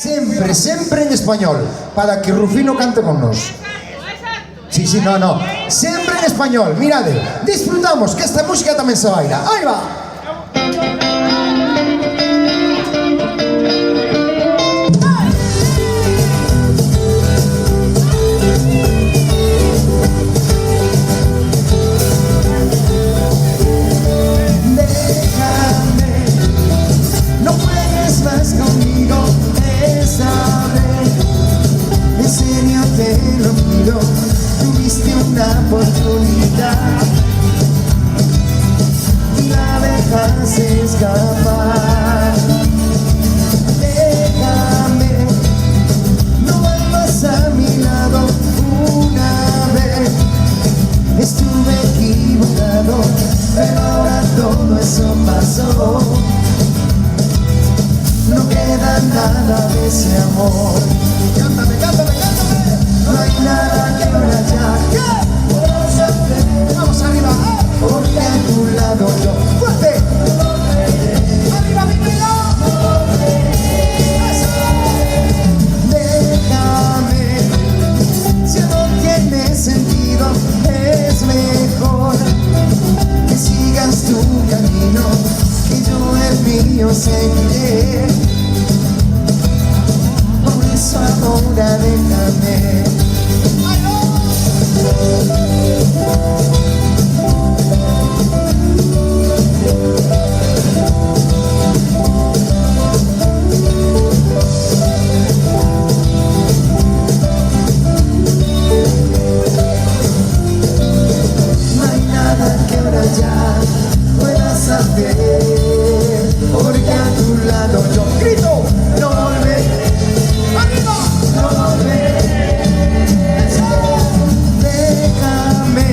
Sempre, sempre en español, para que Rufino cante con nos. Sí, sí, no, no. Siempre en español, mirade. Disfrutamos, que esta música también se baila. ¡Ahí va! Tuviste una oportunidad y la dejaste escapar. Déjame, no vuelvas a mi lado una vez. Estuve equivocado, pero ahora todo eso pasó. No queda nada de ese amor. Cántame, cántame, cántame. No hay nada que ahora ya. Vamos arriba, porque a tu lado yo. ¡Fuerte! ¡Arriba, mi vida! Déjame, si no tiene sentido, es mejor que sigas tu camino, que yo el mío seguiré. Por eso ahora déjame. No hay nada que ahora ya puedas hacer, porque a tu lado yo grito, no volveré. ¡Arriba! No volveré. Déjame,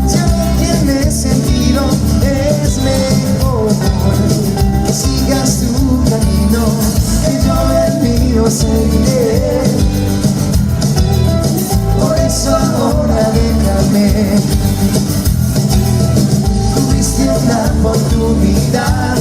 si no tiene sentido, es mejor que sigas tu camino, que yo el mío seguiré. Por eso ahora déjame. Tuviste una oportunidad.